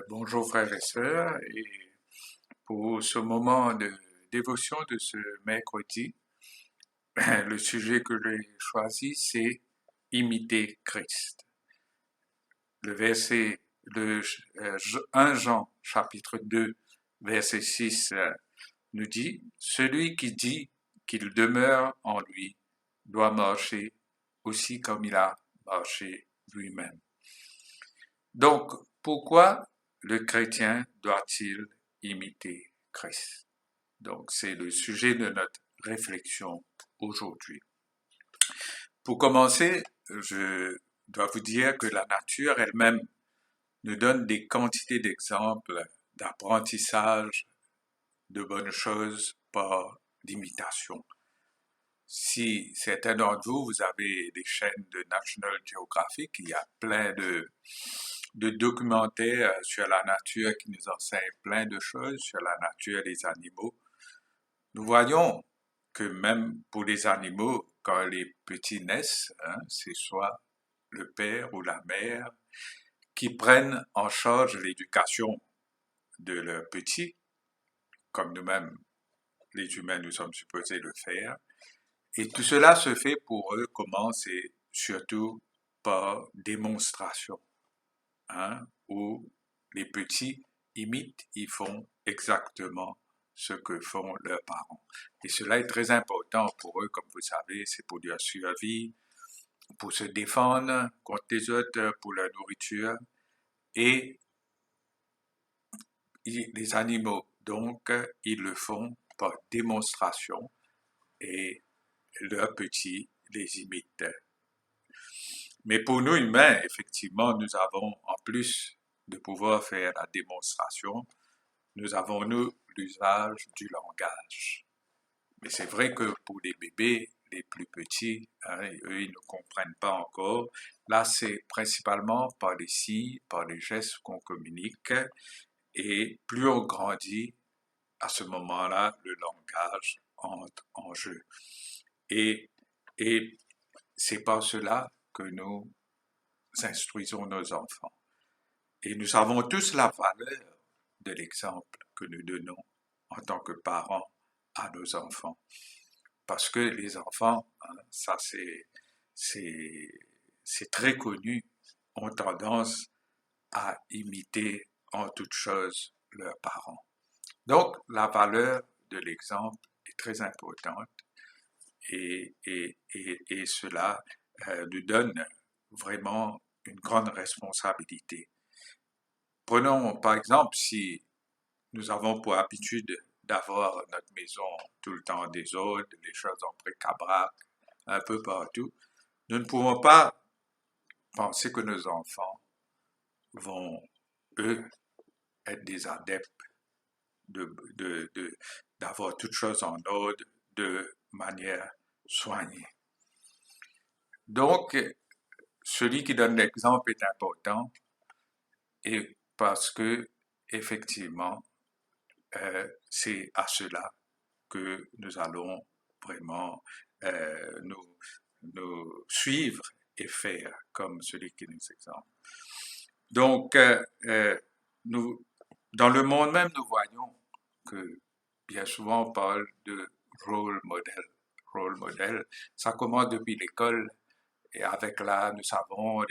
Bonjour frères et sœurs, et pour ce moment de dévotion de ce mercredi, le sujet que j'ai choisi, c'est imiter Christ. Le verset, le 1 Jean chapitre 2, verset 6 nous dit, celui qui dit qu'il demeure en lui doit marcher aussi comme il a marché lui-même. Donc, pourquoi le chrétien doit-il imiter Christ? Donc, c'est le sujet de notre réflexion aujourd'hui. Pour commencer, je dois vous dire que la nature elle-même nous donne des quantités d'exemples d'apprentissage de bonnes choses par l'imitation. Si certains d'entre vous, vous avez des chaînes de National Geographic, il y a plein de documentaires sur la nature qui nous enseignent plein de choses sur la nature des animaux. Nous voyons que même pour les animaux, quand les petits naissent, c'est soit le père ou la mère qui prennent en charge l'éducation de leurs petits, comme nous-mêmes, les humains, nous sommes supposés le faire. Et tout cela se fait pour eux, comment? C'est surtout par démonstration, où les petits imitent, ils font exactement ce que font leurs parents. Et cela est très important pour eux, comme vous savez, c'est pour leur survie, pour se défendre contre les autres, pour leur nourriture. Et les animaux, donc, ils le font par démonstration et leurs petits les imitent. Mais pour nous humains, effectivement, nous avons, en plus de pouvoir faire la démonstration, nous avons, nous, l'usage du langage. Mais c'est vrai que pour les bébés, les plus petits, eux, ils ne comprennent pas encore. Là, c'est principalement par les signes, par les gestes qu'on communique. Et plus on grandit, à ce moment-là, le langage entre en jeu. Et, et c'est par cela que nous instruisons nos enfants. Et nous savons tous la valeur de l'exemple que nous donnons en tant que parents à nos enfants. Parce que les enfants, ça c'est très connu, ont tendance à imiter en toute chose leurs parents. Donc, la valeur de l'exemple est très importante et cela nous donne vraiment une grande responsabilité. Prenons par exemple si nous avons pour habitude d'avoir notre maison tout le temps en désordre, les choses en bric-à-brac, un peu partout, nous ne pouvons pas penser que nos enfants vont, eux, être des adeptes d'avoir toutes choses en ordre de manière soignée. Donc, celui qui donne l'exemple est important et parce que, effectivement, c'est à cela que nous allons vraiment nous suivre et faire comme celui qui nous exemple. Donc, nous, dans le monde même, nous voyons que bien souvent on parle de rôle modèle. Rôle modèle, ça commence depuis l'école et avec là, nous savons,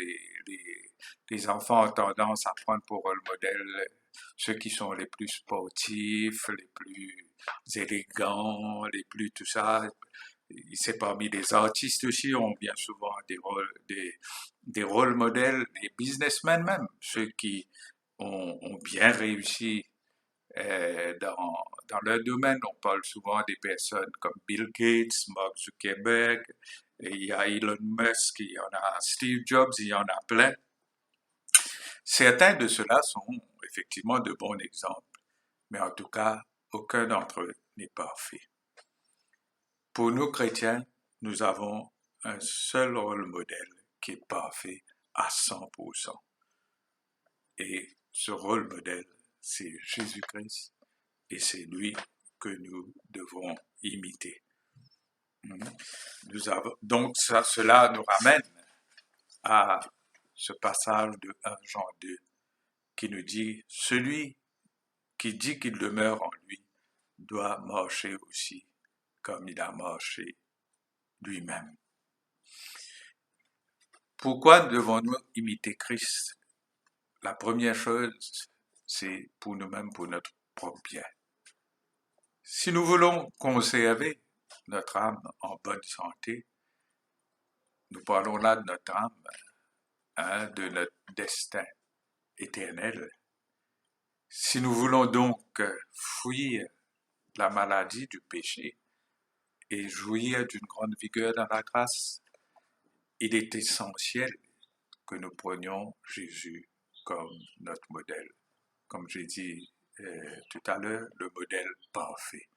les enfants ont tendance à prendre pour rôle modèle ceux qui sont les plus sportifs, les plus élégants, les plus tout ça. C'est parmi les artistes aussi, ont bien souvent des rôles modèles, les businessmen même, ceux qui ont bien réussi dans leur domaine. On parle souvent des personnes comme Bill Gates, Mark Zuckerberg, et il y a Elon Musk, il y en a Steve Jobs, il y en a plein. Certains de ceux-là sont effectivement de bons exemples, mais en tout cas, aucun d'entre eux n'est parfait. Pour nous chrétiens, nous avons un seul rôle modèle qui est parfait à 100%. Et ce rôle modèle, c'est Jésus-Christ, et c'est lui que nous devons imiter. Donc cela nous ramène à ce passage de 1 Jean 2. qui nous dit, celui qui dit qu'il demeure en lui doit marcher aussi comme il a marché lui-même. Pourquoi devons-nous imiter Christ? La première chose, c'est pour nous-mêmes, pour notre propre bien. Si nous voulons conserver notre âme en bonne santé, nous parlons là de notre âme, de notre destin éternel. Si nous voulons donc fuir la maladie du péché et jouir d'une grande vigueur dans la grâce, il est essentiel que nous prenions Jésus comme notre modèle. Comme j'ai dit tout à l'heure, le modèle parfait.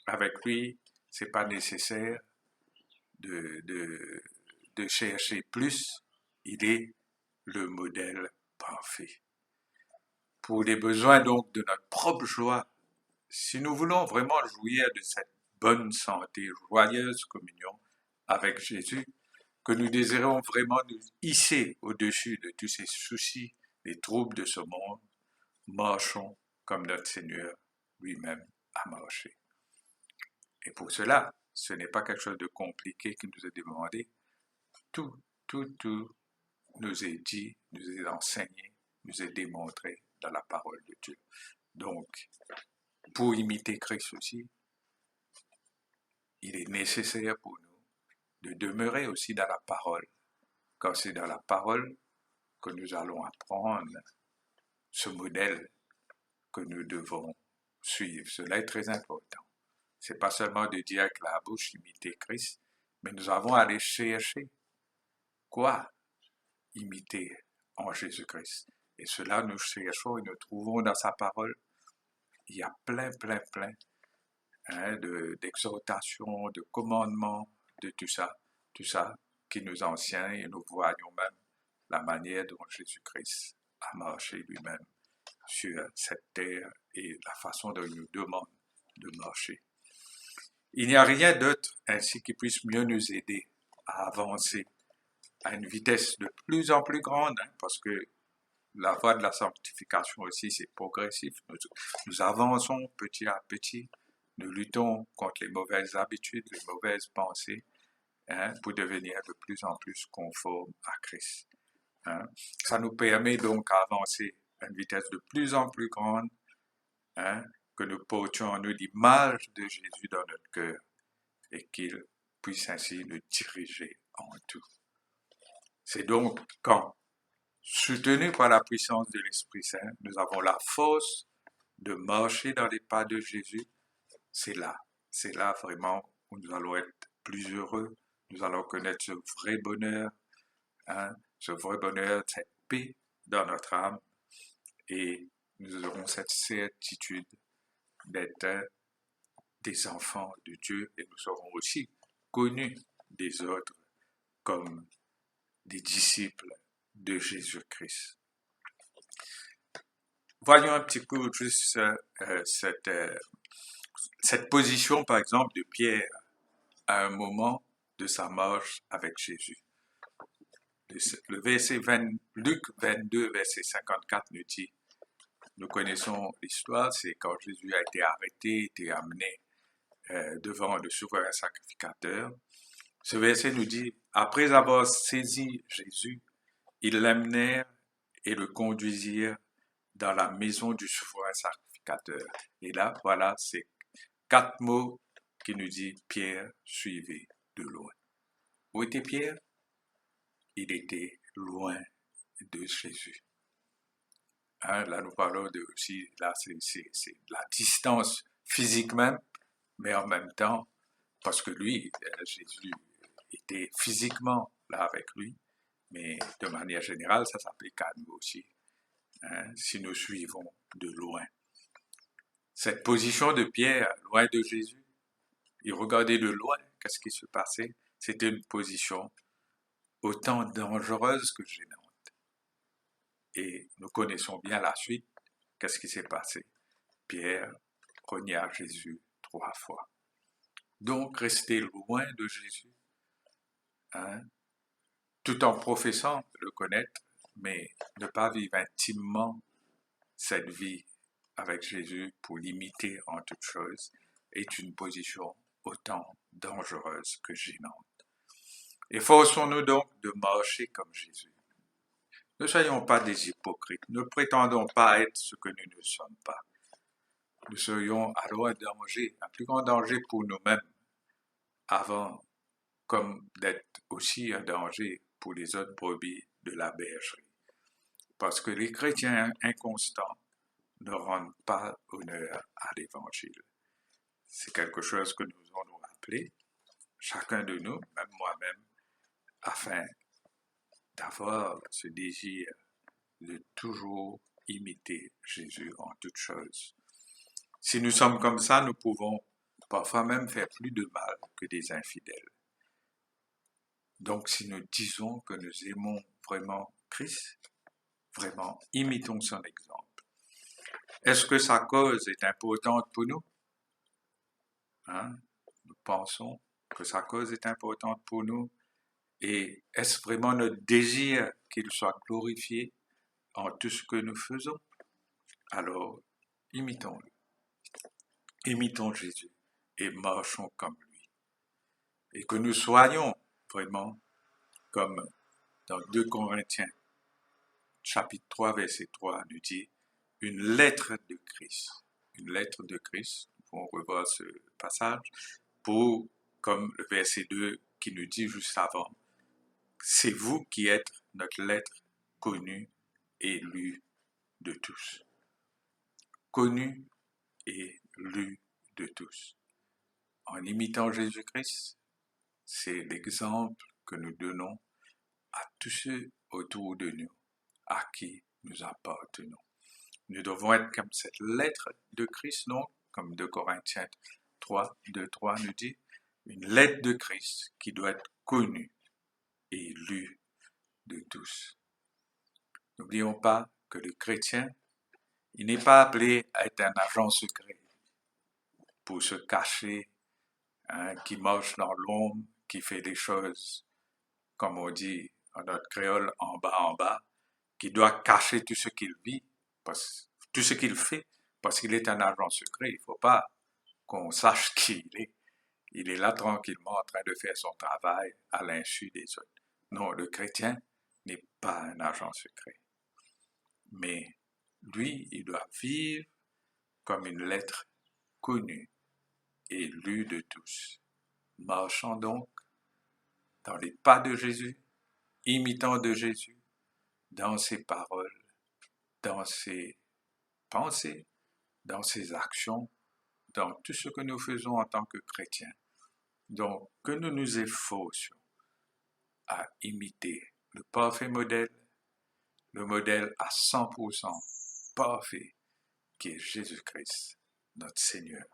Avec lui, c'est pas nécessaire de chercher plus, il est le modèle parfait. Pour les besoins donc de notre propre joie, si nous voulons vraiment jouir de cette bonne santé, joyeuse communion avec Jésus, que nous désirons vraiment nous hisser au-dessus de tous ces soucis, les troubles de ce monde, marchons comme notre Seigneur lui-même a marché. Et pour cela, ce n'est pas quelque chose de compliqué qui nous est demandé. Tout nous est dit, nous est enseigné, nous est démontré dans la parole de Dieu. Donc, pour imiter Christ aussi, il est nécessaire pour nous de demeurer aussi dans la parole, car c'est dans la parole que nous allons apprendre ce modèle que nous devons suivre. Cela est très important. C'est pas seulement de dire avec la bouche imiter Christ, mais nous avons à aller chercher quoi imiter en Jésus-Christ. Et cela, nous cherchons et nous trouvons dans sa parole. Il y a plein d'exhortations, de commandements, de tout ça qui nous enseigne et nous voyons même la manière dont Jésus-Christ a marché lui-même sur cette terre et la façon dont il nous demande de marcher. Il n'y a rien d'autre ainsi qui puisse mieux nous aider à avancer à une vitesse de plus en plus grande, parce que la voie de la sanctification aussi, c'est progressif. Nous avançons petit à petit, nous luttons contre les mauvaises habitudes, les mauvaises pensées, pour devenir de plus en plus conformes à Christ. Ça nous permet donc d'avancer à une vitesse de plus en plus grande, que nous portions en nous l'image de Jésus dans notre cœur et qu'il puisse ainsi nous diriger en tout. C'est donc quand, soutenus par la puissance de l'Esprit Saint, nous avons la force de marcher dans les pas de Jésus. C'est là vraiment où nous allons être plus heureux, nous allons connaître ce vrai bonheur, cette paix dans notre âme, et nous aurons cette certitude d'être des enfants de Dieu, et nous serons aussi connus des autres comme des disciples de Jésus-Christ. Voyons un petit peu juste cette position, par exemple, de Pierre à un moment de sa marche avec Jésus. Le verset Luc 22, verset 54 nous dit, nous connaissons l'histoire, c'est quand Jésus a été arrêté, été amené devant le souverain sacrificateur. Ce verset nous dit, après avoir saisi Jésus, ils l'amenèrent et le conduisirent dans la maison du souverain sacrificateur. Et là, voilà, c'est 4 mots qui nous dit Pierre suivait de loin. Où était Pierre? Il était loin de Jésus. Là, nous parlons de aussi, là, c'est la distance physique même, mais en même temps, parce que lui, Jésus était physiquement là avec lui, mais de manière générale, ça s'applique à nous aussi, si nous suivons de loin. Cette position de Pierre, loin de Jésus, il regardait de loin, qu'est-ce qui se passait? C'était une position autant dangereuse que gênante. Et nous connaissons bien la suite, qu'est-ce qui s'est passé? Pierre renia Jésus 3 fois. Donc, rester loin de Jésus, tout en professant le connaître, mais ne pas vivre intimement cette vie avec Jésus pour l'imiter en toutes choses est une position autant dangereuse que gênante. Efforçons-nous donc de marcher comme Jésus. Ne soyons pas des hypocrites, ne prétendons pas être ce que nous ne sommes pas. Nous serions alors un danger, un plus grand danger pour nous-mêmes, avant comme d'être aussi un danger pour les autres brebis de la bergerie. Parce que les chrétiens inconstants ne rendent pas honneur à l'Évangile. C'est quelque chose que nous devons nous rappeler, chacun de nous, même moi-même, afin d'avoir ce désir de toujours imiter Jésus en toutes choses. Si nous sommes comme ça, nous pouvons parfois même faire plus de mal que des infidèles. Donc si nous disons que nous aimons vraiment Christ, vraiment imitons son exemple. Est-ce que sa cause est importante pour nous? Nous pensons que sa cause est importante pour nous. Et est-ce vraiment notre désir qu'il soit glorifié en tout ce que nous faisons? Alors, imitons-le. Imitons Jésus et marchons comme lui. Et que nous soyons vraiment comme dans 2 Corinthiens, chapitre 3, verset 3, nous dit une lettre de Christ. Une lettre de Christ, nous pouvons revoir ce passage, pour, comme le verset 2 qui nous dit juste avant, c'est vous qui êtes notre lettre connue et lue de tous. Connue et lue de tous. En imitant Jésus-Christ, c'est l'exemple que nous donnons à tous ceux autour de nous, à qui nous appartenons. Nous devons être comme cette lettre de Christ, non? Comme 2 Corinthiens 3, 2, 3 nous dit, une lettre de Christ qui doit être connue et lue de tous. N'oublions pas que le chrétien, il n'est pas appelé à être un agent secret pour se cacher, qui marche dans l'ombre, qui fait des choses, comme on dit en notre créole, en bas, qui doit cacher tout ce qu'il vit, tout ce qu'il fait, parce qu'il est un agent secret. Il ne faut pas qu'on sache qui il est. Il est là tranquillement en train de faire son travail à l'insu des autres. Non, le chrétien n'est pas un agent secret. Mais lui, il doit vivre comme une lettre connue et lue de tous. Marchons donc dans les pas de Jésus, imitant de Jésus, dans ses paroles, dans ses pensées, dans ses actions, dans tout ce que nous faisons en tant que chrétiens. Donc, que nous nous efforcions à imiter le parfait modèle, le modèle à 100% parfait, qui est Jésus-Christ, notre Seigneur.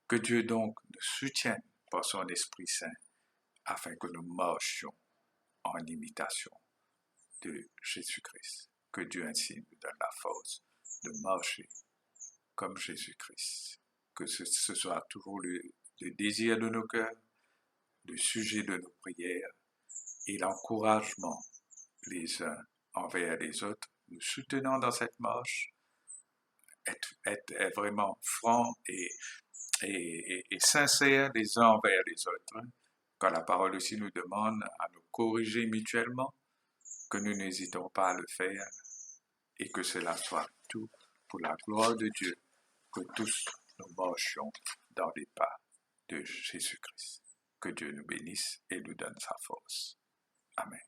Que Dieu donc nous soutienne par son Esprit Saint, afin que nous marchions en imitation de Jésus-Christ. Que Dieu ainsi nous donne la force de marcher comme Jésus-Christ. Que ce soit toujours le désir de nos cœurs, le sujet de nos prières et l'encouragement les uns envers les autres, nous soutenant dans cette marche, être vraiment francs et sincères les uns envers les autres, quand la parole aussi nous demande à nous corriger mutuellement, que nous n'hésitons pas à le faire et que cela soit tout pour la gloire de Dieu, que tous nous marchions dans les pas de Jésus-Christ. Que Dieu nous bénisse et nous donne sa force. Amen.